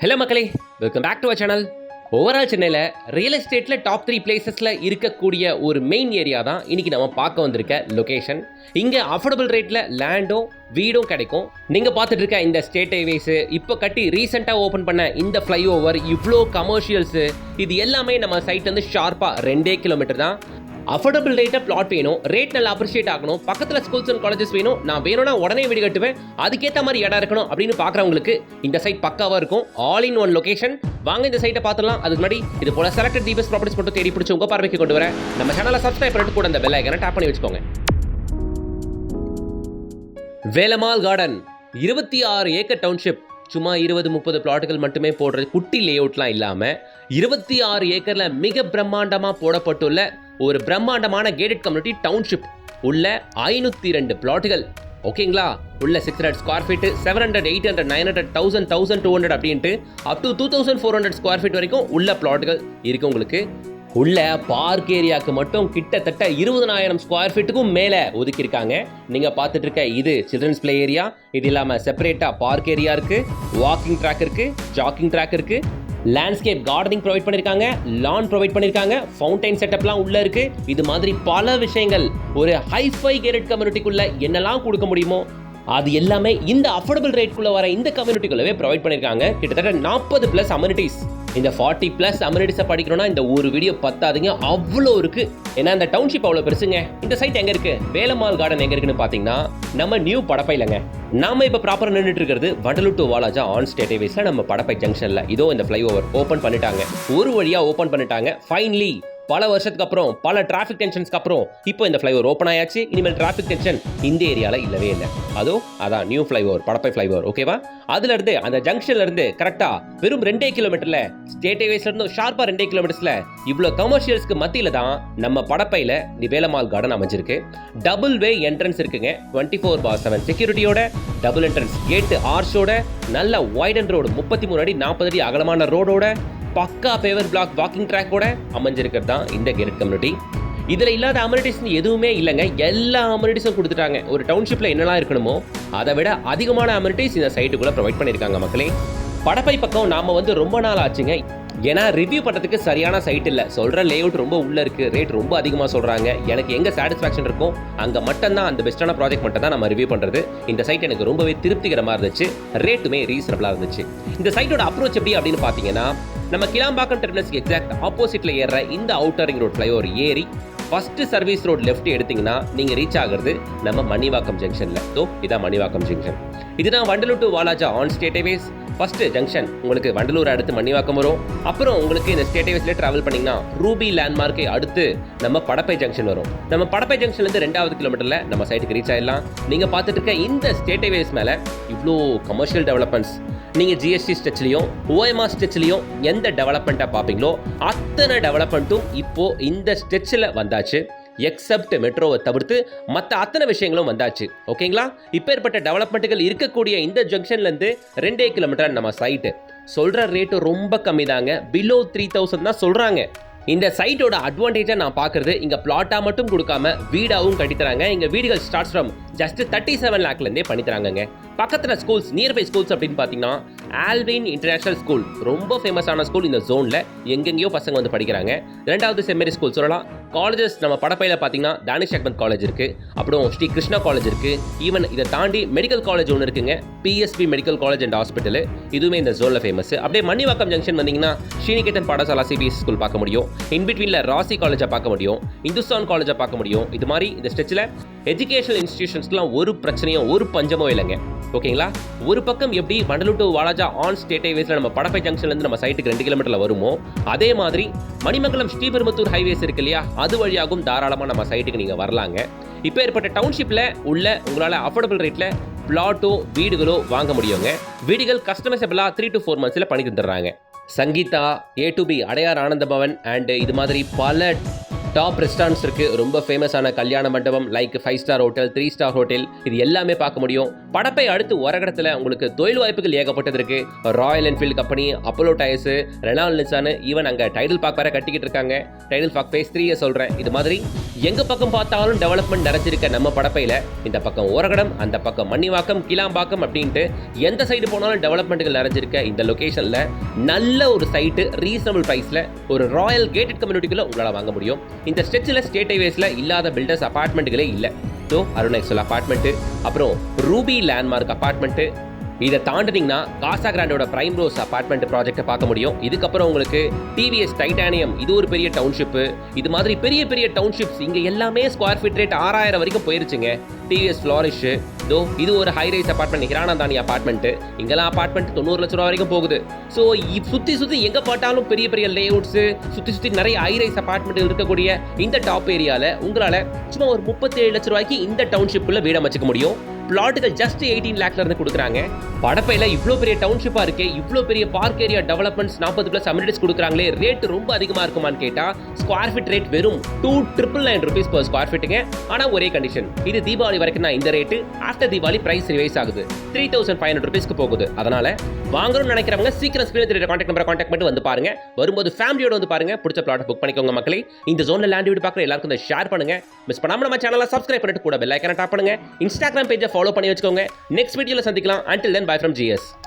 Hello மக்களே, welcome back to our channel. Overall சென்னையில் real எஸ்டேட்டில் டாப் 3 பிளேசஸில் இருக்கக்கூடிய ஒரு மெயின் ஏரியா தான் இன்றைக்கி நம்ம பார்க்க வந்திருக்க லொக்கேஷன். இங்கே அஃபோர்டபுள் ரேட்டில் லேண்டும் வீடும் கிடைக்கும். நீங்கள் பார்த்துட்டு இருக்க இந்த ஸ்டேட் ஹைவேஸு, இப்போ கட்டி ரீசெண்டாக ஓப்பன் பண்ண இந்த ஃப்ளைஓவர், இவ்வளோ கமர்ஷியல்ஸு, இது எல்லாமே நம்ம சைட்லேருந்து ஷார்ப்பாக 2 கிலோமீட்டர் தான். அஃபோர்டபுள் ரேட்டை பிளாட் வேணும், ரேட் நல்லா அப்ரிஷியேட் ஆகணும், பக்கத்தில் ஸ்கூல்ஸ் அண்ட் காலேஜஸ் வேணும், நான் வேணும்னா உடனே வீடு கட்டுவேன், அதுக்கேற்ற மாதிரி இடம் இருக்கணும் அப்படின்னு பார்க்குறவங்களுக்கு இந்த சைட் பக்காவாக இருக்கும். All in one location. வாங்க இந்த சைட்டை பார்த்துலாம். அதுக்கு முன்னாடி இது போல செலக்டட் தி பெஸ்ட் ப்ராப்பர்ட்டிஸ் மட்டும் தேடி பிடிச்சி உங்கள் பார்வைக்கு கொண்டு வரேன். நம்ம சேனலை சப்ஸ்கிரைப் பண்ணிட்டு கூட அந்த பெல் ஐக்கனை டேப் பண்ணி வச்சுக்கோங்க. Velammal garden 26 acre township. சும்மா 20-30 பிளாட்டுகள் மட்டுமே போடுற குட்டி லே அவுட்லாம் இல்லாமல் 26 ஏக்கரில் மிக பிரம்மாண்டமாக போடப்பட்டுள்ள ஒரு பிரம்மாண்டமான கேட்டட் கம்யூனிட்டி டவுன்ஷிப். உள்ள 502 பிளாட்டுகள். ஓகேங்களா? உள்ள 600 ஸ்கொயர் ஃபீட்டு, 700, 800, 900, 1000, 1200 அப்படின்ட்டு அப் டு 2400 ஸ்கொயர் ஃபீட் வரைக்கும் உள்ள பிளாட்டுகள் இருக்கு உங்களுக்கு. உள்ள பார்க் ஏரியாவுக்கு மட்டும் கிட்டத்தட்ட 20,000 ஸ்கொயர் ஃபீட்டுக்கும் மேலே ஒதுக்கியிருக்காங்க. நீங்கள் பார்த்துட்டு இருக்க இது சில்ட்ரன்ஸ் பிளே ஏரியா. இது இல்லாமல் செப்பரேட்டாக பார்க் ஏரியா இருக்குது, வாக்கிங் ட்ராக் இருக்குது, ஜாக்கிங் ட்ராக் இருக்குது, லேண்ட்ஸ்கேப் கார்டனிங் ப்ரொவைட் பண்ணியிருக்காங்க, லான் ப்ரொவைட் பண்ணியிருக்காங்க, ஃபவுண்டைன் செட்டப்லாம் உள்ளே இருக்குது. இது மாதிரி பல விஷயங்கள் ஒரு ஹைஃபை கேட்டட் கம்யூனிட்டிக்குள்ளே என்னெல்லாம் கொடுக்க முடியுமோ அது எல்லாமே இந்த அஃபோர்டபுள் ரேட்குள்ளே வர இந்த கம்யூனிட்டிக்குள்ளவே ப்ரொவைட் பண்ணியிருக்காங்க. கிட்டத்தட்ட 40+ அமெனிட்டிஸ். இந்த 40+ அமெனிட்டிஸை படிக்கணும்னா இந்த ஒரு வீடியோ பத்தாதுங்க, அவ்வளோ இருக்குது. ஏன்னா இந்த டவுன்ஷிப் அவ்வளோ பெருசுங்க. இந்த சைட் எங்கே இருக்குது, வேலம்மாள் கார்டன் எங்கே இருக்குன்னு பார்த்தீங்கன்னா நம்ம நியூ படப்பையிலங்க. நாம இப்போ ப்ராப்பராக நின்றுட்டு இருக்கிறது Vandalur to Walajah on state ஹைவேஸில் நம்ம படப்பை ஜங்ஷனில். இதோ இந்த ஃப்ளைஓவர் ஓப்பன் பண்ணிட்டாங்க, ஒரு வழியாக ஓப்பன் பண்ணிட்டாங்க. ஃபைனலி பல வருஷத்துக்கு அப்புறம், பல டிராஃபிக் டென்ஷன்ஸ்க்கு அப்புறம் இப்போ இந்த ஃப்ளைஓவர் ஓப்பன் ஆயாச்சு. இனிமேல் டிராஃபிக் டென்ஷன் இந்த ஏரியாவில் இல்லவே இல்லை. அதான் நியூ ஃப்ளைஓவர், படப்பை ஃப்ளைஓவர். ஓகேவா? அதுல இருந்து அந்த ஜங்ஷன்ல இருந்து கரெக்டா வெறும் 2 கிலோமீட்டர்ல, ஸ்டேட் ஹைவேஸ்ல இருந்து ஷார்ப்பா 2 கிலோமீட்டர்ஸ்ல இவ்வளோ கமர்ஷியல்ஸ்க்கு மத்தியில தான் நம்ம படப்பையில வேலம்மாள் கார்டன் அமைஞ்சிருக்கு. டபுள் வே என்ட்ரன்ஸ் இருக்குங்க, 24/7 செக்யூரிட்டியோட, டபுள் என்ட்ரன்ஸ் கேட்டு ஆர்ஷோட, நல்ல வைடன் ரோடு, 33 அடி 40 அடி அகலமான ரோடோட, பக்கா பேவர் பிளாக் வாக்கிங் ட்ராக்கோட அமைஞ்சிருக்கிறது தான் இந்த கேட்டட் கம்யூனிட்டி. இதில் இல்லாத அமெனிட்டிஸ் எதுவுமே இல்லைங்க, எல்லா அமெனிட்டிஸும் கொடுத்துட்டாங்க. ஒரு டவுன்ஷிப்பில் என்னெல்லாம் இருக்கணுமோ அதை விட அதிகமான அமெனிட்டிஸ் இந்த சைட்டுக்குள்ளே ப்ரொவைட் பண்ணியிருக்காங்க மக்களே. படப்பை பக்கம் நாம் ரொம்ப நாள் ஆச்சுங்க. ஏன்னா ரிவ்யூ பண்ணுறதுக்கு சரியான சைட் இல்லை. சொல்கிற லே அவுட் ரொம்ப உள்ளே இருக்குது, ரேட் ரொம்ப அதிகமாக சொல்கிறாங்க. எனக்கு எங்கே சாட்டிஸ்ஃபேக்ஷன் இருக்கும் அங்கே மட்டும்தான், அந்த பெஸ்ட்டான ப்ராஜெக்ட் மட்டும் தான் நம்ம ரிவ்யூ பண்ணுறது. இந்த சைட் எனக்கு ரொம்பவே திருப்திகரமாக இருந்துச்சு, ரேட்டுமே ரீசனபிளாக இருந்துச்சு. இந்த சைட்டோட அப்ரோச் எப்படி அப்படின்னு பார்த்தீங்கன்னா, நம்ம கிளாம்பாக்கம் டெர்மினஸ்க்கு எக்ஸாக்ட் ஆப்போசிட்டில் ஏற இந்த அவுட்டர் ரிங் ரோட் ஃப்ளைஓவர் ஏறி ஃபர்ஸ்ட் சர்வீஸ் ரோட் லெஃப்ட் எடுத்தீங்கன்னா நீங்கள் ரீச் ஆகிறது நம்ம மணிவாக்கம் ஜங்ஷனில். இதான் மணிவாக்கம் ஜங்ஷன். இதுதான் Vandalur to Walajah on state highways first junction. உங்களுக்கு வண்டலூர் அடுத்து மணிவாக்கம் வரும். அப்புறம் உங்களுக்கு இந்த ஸ்டேட் ஹைவேஸ்ல டிராவல் பண்ணிங்கன்னா ரூபி லேண்ட்மார்க்கை அடுத்து நம்ம படப்பை ஜங்ஷன் வரும். நம்ம படப்பை ஜங்ஷன்லேருந்து 2வது கிலோமீட்டரில் நம்ம சைட்டுக்கு ரீச் ஆயிடலாம். நீங்கள் பார்த்துட்டு இருக்க இந்த ஸ்டேட் ஹைவேஸ் மேலே இவ்வளோ கமர்ஷியல் டெவலப்மெண்ட்ஸ், நீங்கள் ஜிஎஸ்டி ஸ்ட்ரெச்லையும் ஓஎம்ஆர் ஸ்ட்ரெச்லையும் எந்த டெவலப்மெண்ட்டை பார்ப்பீங்களோ அத்தனை டெவலப்மெண்ட்டும் இப்போது இந்த ஸ்ட்ரெச்சில் வந்தாச்சு. எக்ஸப்ட் மெட்ரோவை தவிர்த்து மற்ற அத்தனை விஷயங்களும் வந்தாச்சு. ஓகேங்களா? இப்போ ஏற்பட்ட டெவலப்மெண்ட்டுகள் இருக்கக்கூடிய இந்த ஜங்ஷன்லேருந்து 2 கிலோமீட்டர் நம்ம சைட்டு. சொல்கிற ரேட்டு ரொம்ப கம்மி தாங்க, பிலோ 3000 தான் சொல்கிறாங்க. இந்த சைட்டோட அட்வான்டேஜாக நான் பார்க்குறது, இங்கே பிளாட்டாக மட்டும் கொடுக்காம வீடாகவும் கட்டித்தராங்க. இங்கே வீடுகள் ஸ்டார்ட்ஸ் ஃப்ரம் ஜஸ்ட் 37 லேக்லேருந்தே பண்ணித்தராங்க. பக்கத்தில் ஸ்கூல்ஸ், நியர்பை ஸ்கூல்ஸ் அப்படின்னு பார்த்தீங்கன்னா ஆல்வின் இன்டர்நேஷனல் ஸ்கூல் ரொம்ப ஃபேமஸான ஸ்கூல். இந்த ஜோனில் எங்கெங்கேயோ பசங்க வந்து படிக்கிறாங்க. 2வது செம்மேரி ஸ்கூல் சொல்லலாம். காலேஜஸ் நம்ம படப்பையில் பார்த்தீங்கன்னா தானிஷ் அஹ்மத் காலேஜ் இருக்குது, அப்புறம் ஸ்ரீ கிருஷ்ணா காலேஜ் இருக்குது. ஈவன் இதை தாண்டி மெடிக்கல் காலேஜ் ஒன்று இருக்குங்க, PSP medical college and hospital. இதுவுமே இந்த ஜோனில் ஃபேமஸ். அப்படியே மணிவாக்கம் ஜங்ஷன் வந்தீங்கன்னா ஸ்ரீநிகேதன் பாடசாலா சிபிஎஸ் ஸ்கூல் பார்க்க முடியும். இன்பிட்வீனில் ராசி காலேஜை பார்க்க முடியும், இந்துஸ்தான் காலேஜை பார்க்க முடியும். இது மாதிரி இந்த ஸ்ட்ரெச்சில் எஜுகேஷனல் இன்ஸ்டிடியூஷன்ஸ்க்குலாம் ஒரு பிரச்சனையோ ஒரு பஞ்சமோ இல்லைங்க. ஓகேங்களா? ஒரு பக்கம் எப்படி Vandalur to Walajah on state ஹைவேஸில் நம்ம படப்பை ஜங்ஷன்லேருந்து நம்ம சைட்டுக்கு 2 கிலோமீட்டரில் வருமோ, அதே மாதிரி மணிமங்கலம் ஸ்ரீபெரும்புத்தூர் ஹைவேஸ் இருக்கு இல்லையா, அது வழியாகவும் தாராளமாக நம்ம சைட்டுக்கு நீங்கள் வரலாங்க. இப்போ ஏற்பட்ட டவுன்ஷிப்பில் உள்ள உங்களால் அஃபோர்டபுள் ரேட்டில் பிளாட்டோ வீடுகளோ வாங்க முடியுங்க. வீடுகள் கஸ்டமைசபிளாக 3 to 4 months money தந்துடுறாங்க. Sangeetha, A to B, Adyar Ananda Pawan and இது மாதிரி பல டாப் ரெஸ்டாரண்ட்ஸ் இருக்கு, ரொம்ப ஃபேமஸான கல்யாண மண்டபம் like 5 star hotel, 3 star hotel, இது எல்லாமே பார்க்க முடியும். படப்பை அடுத்து ஒரகடத்தில் உங்களுக்கு தொழில் வாய்ப்புகள் ஏகப்பட்டது இருக்கு. Royal Enfield company, Apollo tyres, Reynold Nissan, even அங்கே டைட்டில் பார்க் வேற கட்டிக்கிட்டு இருக்காங்க. டைட்டில் பார்க் ஃபேஸ் 3 சொல்றேன். இது மாதிரி எங்க பக்கம் பார்த்தாலும் டெவலப்மெண்ட் நிறைஞ்சிருக்க நம்ம படப்பையில் இந்த பக்கம் ஓரகடம், அந்த பக்கம் மணிவாக்கம், கிளாம்பாக்கம் அப்படின்ட்டு எந்த சைடு போனாலும் டெவலப்மெண்ட்டுகள் நிறைஞ்சிருக்க இந்த லொகேஷன்ல நல்ல ஒரு சைட்டு ரீசனபிள் பிரைஸ்ல ஒரு ராயல் கேட்டட் கம்யூனிட்டிக்குள்ள உங்களால் வாங்க முடியும். இந்த ஸ்ட்ரெச்சில் ஸ்டேட் ஹைவேஸ்ல இல்லாத பில்டர்ஸ் அபார்ட்மெண்ட்டுகளே இல்லை. ஸோ அருண் எக்ஸல் அபார்ட்மெண்ட்டு, அப்புறம் ரூபி லேண்ட்மார்க் அபார்ட்மெண்ட்டு, இதை தாண்டினீங்கன்னா காசா கிராண்டோட பிரைம் ரோஸ் அபார்ட்மெண்ட் ப்ராஜெக்ட்டை பார்க்க முடியும். இதுக்கப்புறம் உங்களுக்கு டிவிஎஸ் டைட்டானியம், இது ஒரு பெரிய டவுன்ஷிப்பு. இது மாதிரி பெரிய பெரிய டவுன்ஷிப்ஸ் இங்கே எல்லாமே ஸ்கொயர் ஃபீட் ரேட் 6000 வரைக்கும் போயிருச்சுங்க. டிவிஎஸ் ஃப்ளாரிஷ், இது ஒரு high rise apartment, Hiranandani apartment, இங்கெல்லாம் அபார்ட்மெண்ட் 90 லட்ச ரூபா வரைக்கும் போகுது. ஸோ சுற்றி எங்கே பார்த்தாலும் பெரிய பெரிய லேஅவுட்ஸு, சுற்றி நிறைய ஹை ரைஸ் அபார்ட்மெண்ட் இருக்கக்கூடிய இந்த டாப் ஏரியாவில் உங்களால் சும்மா ஒரு 37 லட்ச ரூபாய்க்கு இந்த டவுன்ஷிப்புக்குள்ள வீடு அமைச்சிக்க முடியும். பிளாட்டுகள் ஜஸ்ட் 18 லேக்ல இருந்து கொடுக்குறாங்க. படப்பையில் இவ்வளோ பெரிய டவுன்ஷிப்பாக இருக்கு, இவ்வளோ பெரிய பார்க் ஏரியா டெவலப்மெண்ட்ஸ் 40+ அம்யூனிட்டிஸ் கொடுக்குறாங்களே, ரேட் ரொம்ப அதிகமாக இருக்குமான்னு கேட்டால் ஸ்கொயர் ஃபீட் ரேட் வெறும் 2,999 rupees per ஸ்கொயர் ஃபீட்டுங்க. ஆனால் ஒரே கண்டிஷன், இது தீபாவளி வரைக்கும் தான் இந்த rate. After Deepavali price revise ஆகுது, 3,500 rupeesக்கு போகுது. அதனால வாங்கணும்னு நினைக்கிறவங்க சீக்கிரம் ஸ்கிரீன் தெரிய கான்டாக்ட் நம்பரை கான்டாக்ட் பண்ணி வந்து பாருங்க. வரும்போது ஃபேமிலியோட வந்து பாருங்க. பிடிச்ச பிளாட் புக் பண்ணிக்கோங்க மக்களே. இந்த ஜோன்ல லேண்ட் வீடு பார்க்குற எல்லாருக்கும் ஷேர் பண்ணுங்க. மிஸ் பண்ணாம நம்ம சேனலை சப்ஸ்கிரைப் பண்ணிட்டு கூட பெல் ஐகானை டாப் பண்ணுங்க. இன்ஸ்டாகிராம் பேஜை ஃபாலோ பண்ணி வச்சுக்கோங்க. நெக்ஸ்ட் வீடியோல சந்திக்கலாம். Until then, bye from GS.